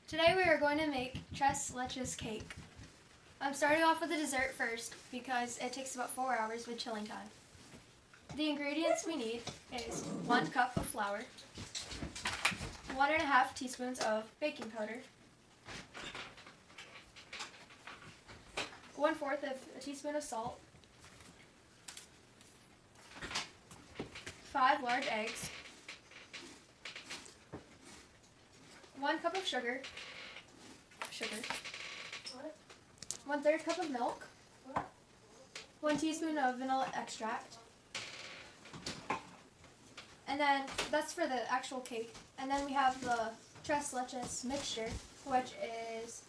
Today we are going to make tres leches cake. I'm starting off with the dessert first because it takes about 4 hours with chilling time. The ingredients we need is 1 cup of flour, 1.5 teaspoons of baking powder, 1/4 of a teaspoon of salt, 5 large eggs, 1 cup of sugar, 1/3 cup of milk, 1 teaspoon of vanilla extract, and then that's for the actual cake. And then we have the tres leches mixture, which is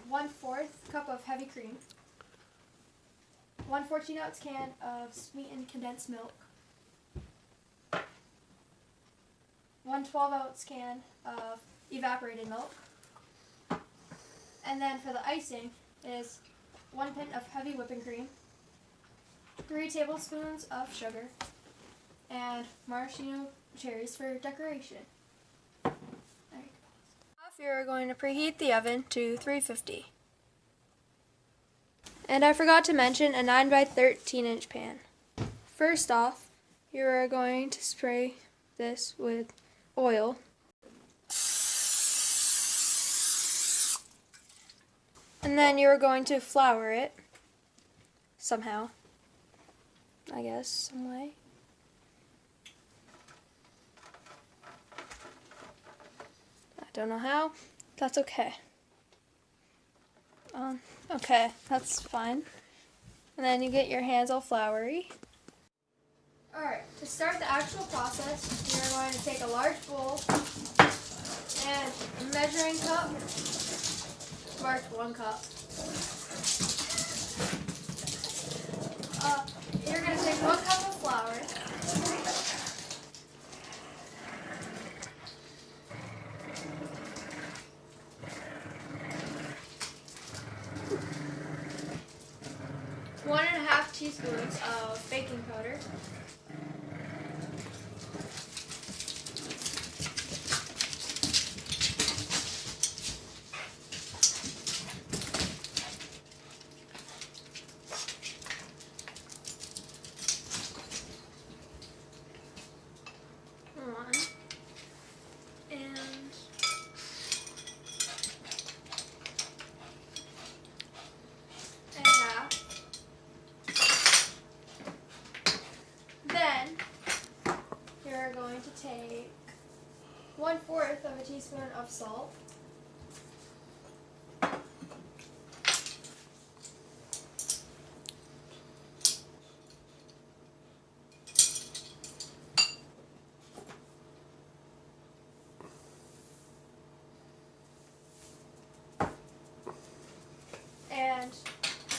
1/4 cup of heavy cream, 1 14-ounce can of sweetened condensed milk, 1 12-ounce can of evaporated milk, and then for the icing is 1 pint of heavy whipping cream, 3 tablespoons of sugar, and maraschino cherries for decoration. You're going to preheat the oven to 350. And I forgot to mention a 9 by 13 inch pan. First off, you are going to spray this with oil. And then you're going to flour it somehow, I guess, some way. I don't know how. That's okay. Okay, that's fine. And then you get your hands all floury. Alright, to start the actual process, you're going to take a large bowl and a measuring cup, marked 1 cup. You're going to take 1 cup of flour, 1.5 teaspoons of baking powder, 1 and a half. Then you're going to take 1/4 of a teaspoon of salt, and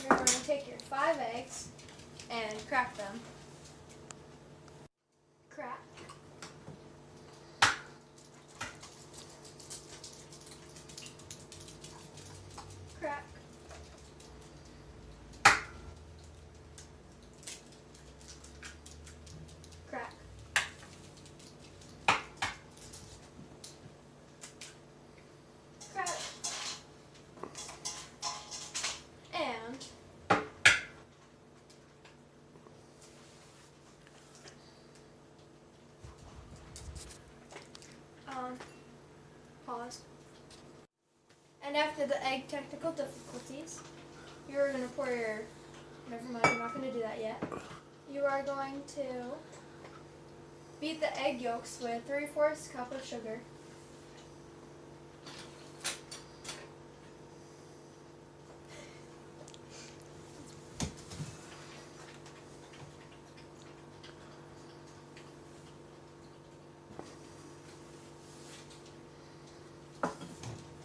you're going to take your 5 eggs and crack them. Crack. Crack. Crack. Crack. And pause. And after the egg technical difficulties, you're going to pour your, never mind, I'm not going to do that yet. You are going to beat the egg yolks with 3/4 cup of sugar,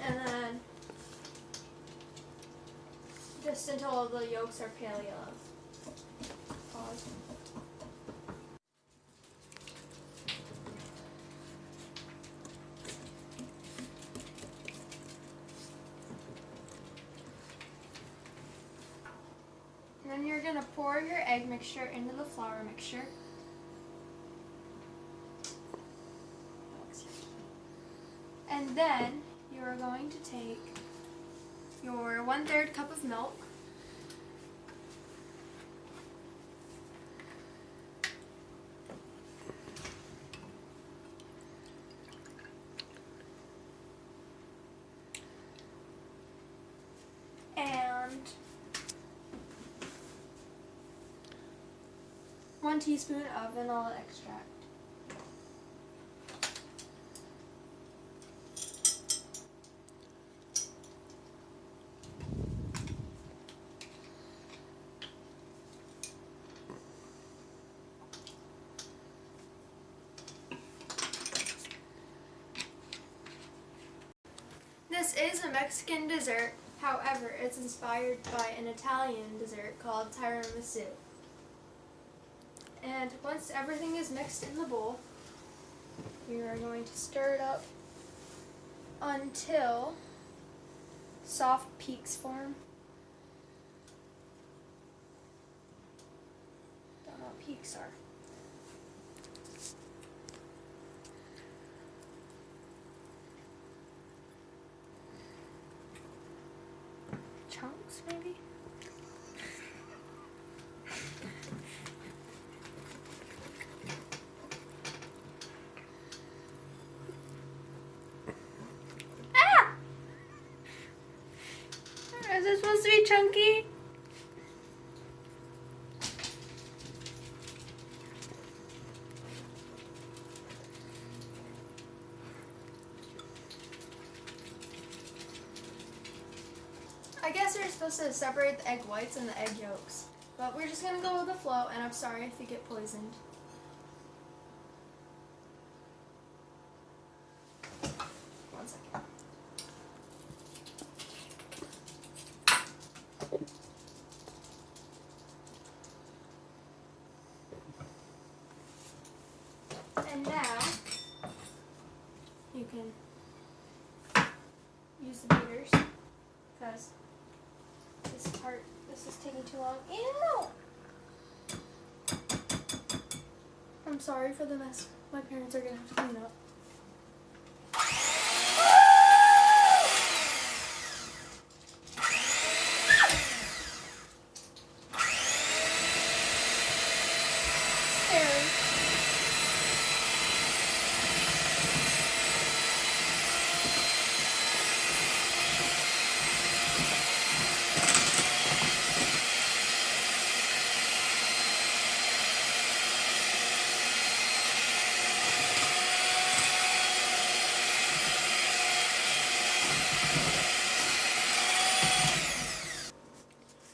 and then just until the yolks are pale yellow. Pause. And then you're going to pour your egg mixture into the flour mixture. And then you are going to take your 1/3 cup of milk, and 1 teaspoon of vanilla extract. This is a Mexican dessert, however, it's inspired by an Italian dessert called tiramisu. And once everything is mixed in the bowl, we are going to stir it up until soft peaks form. Don't know what peaks are. Chunks, maybe? Ah! Is it supposed to be chunky? I guess you're supposed to separate the egg whites and the egg yolks, but we're just gonna go with the flow, and I'm sorry if you get poisoned. One second. And now you can use the beaters, because this is taking too long. Ew! I'm sorry for the mess my parents are gonna have to clean up. Scary.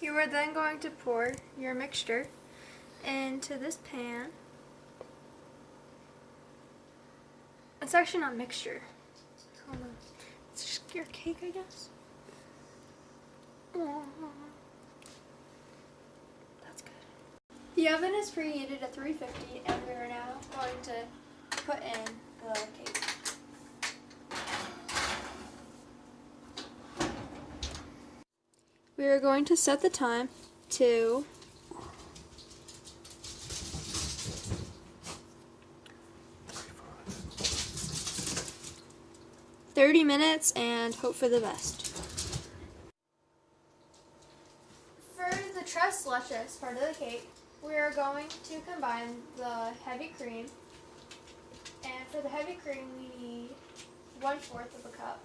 You are then going to pour your mixture into this pan. It's actually not mixture. Hold on. It's just your cake, I guess. Aww. That's good. The oven is preheated at 350, and we are now going to put in the cake. We are going to set the time to 30 minutes and hope for the best. For the tres leches part of the cake, we are going to combine the heavy cream. And for the heavy cream, we need 1/4 of a cup.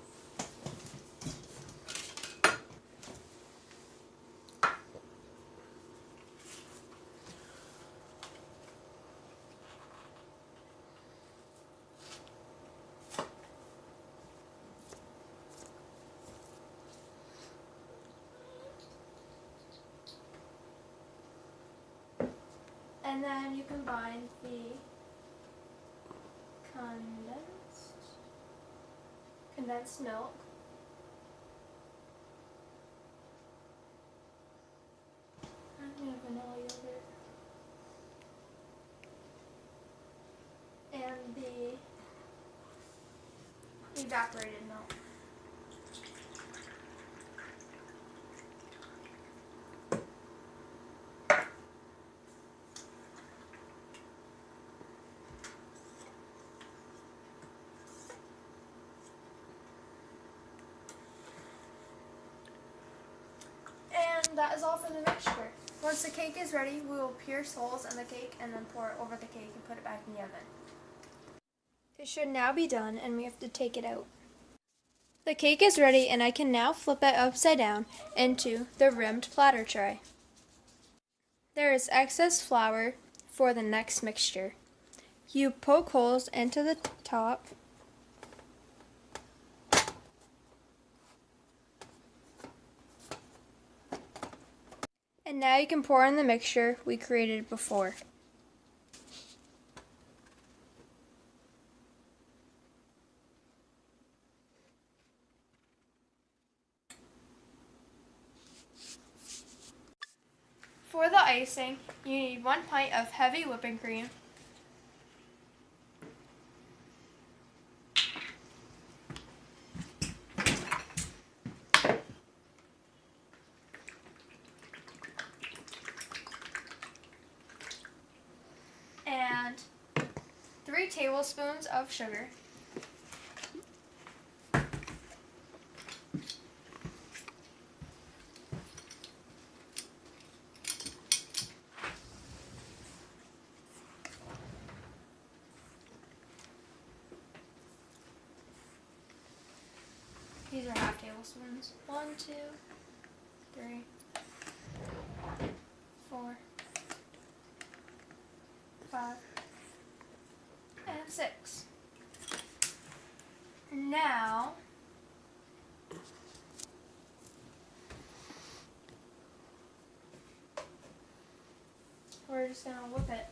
And then you combine the condensed milk, and vanilla yogurt, and the evaporated milk. that is all for the mixture. Once the cake is ready, we will pierce holes in the cake and then pour it over the cake and put it back in the oven. It should now be done and we have to take it out. The cake is ready and I can now flip it upside down into the rimmed platter tray. There is excess flour for the next mixture. You poke holes into the top and now you can pour in the mixture we created before. For the icing, you need 1 pint of heavy whipping cream, and 3 tablespoons of sugar. These are half tablespoons. 1, 2, 3, 4, 5, and 6. Now, we're just going to whip it.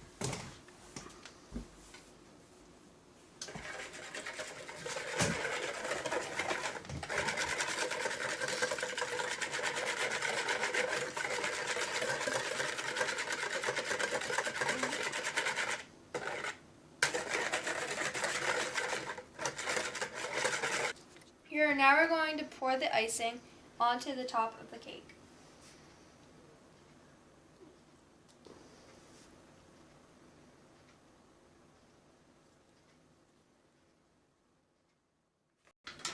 Now we're going to pour the icing onto the top of the cake.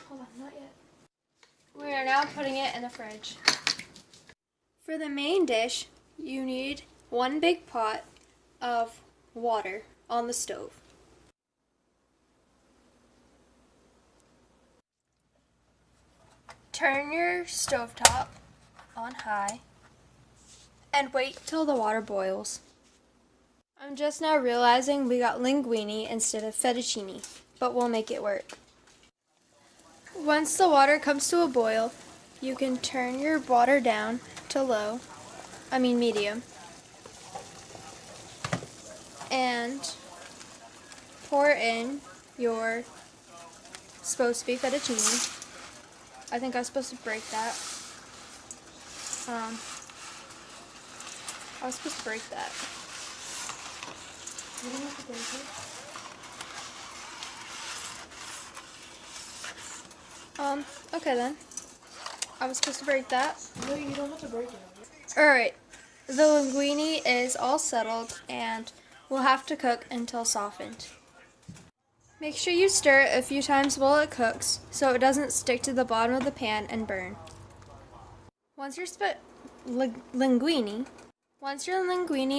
Hold on, not yet. We are now putting it in the fridge. For the main dish, you need 1 big pot of water on the stove. Turn your stovetop on high and wait till the water boils. I'm just now realizing we got linguine instead of fettuccine, but we'll make it work. Once the water comes to a boil, you can turn your water down to medium, and pour in your supposed to be fettuccine. I think I was supposed to break that. I was supposed to break that. You don't have to break it. Okay then. I was supposed to break that. No, you don't have to break it. Alright. The linguine is all settled and we'll have to cook until softened. Make sure you stir it a few times while it cooks so it doesn't stick to the bottom of the pan and burn. Once your linguine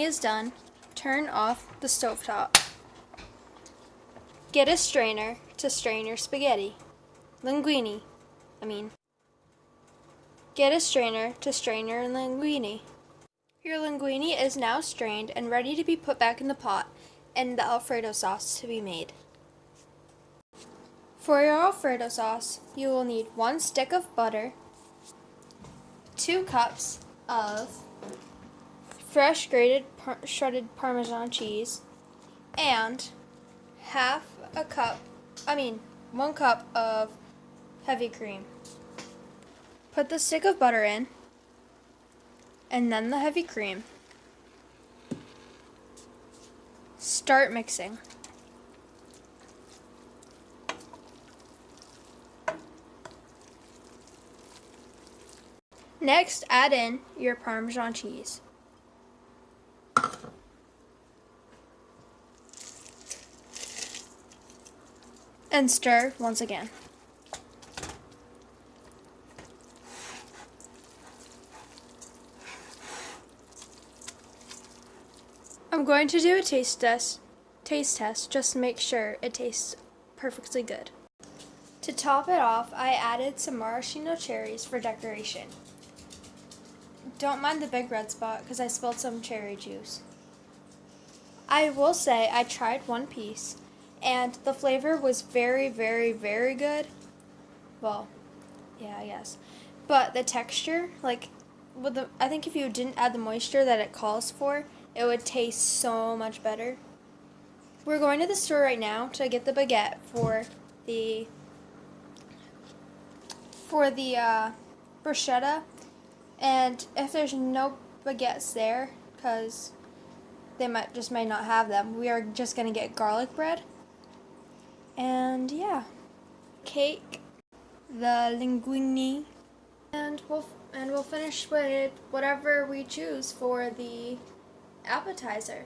is done, turn off the stovetop. Get a strainer to strain your spaghetti. Get a strainer to strain your linguine. Your linguine is now strained and ready to be put back in the pot and the Alfredo sauce to be made. For your Alfredo sauce, you will need 1 stick of butter, 2 cups of fresh grated shredded Parmesan cheese, and 1 cup of heavy cream. Put the stick of butter in, and then the heavy cream. Start mixing. Next, add in your Parmesan cheese. And stir once again. I'm going to do a taste test just to make sure it tastes perfectly good. To top it off, I added some maraschino cherries for decoration. Don't mind the big red spot because I spilled some cherry juice. I will say I tried one piece and the flavor was very, very, very good. Well, yeah, I guess. But the texture, like, I think if you didn't add the moisture that it calls for, it would taste so much better. We're going to the store right now to get the baguette for the bruschetta, and if there's no baguettes there, because they may not have them, we are just gonna get garlic bread. And yeah, cake, the linguine, and we'll finish with whatever we choose for the appetizer.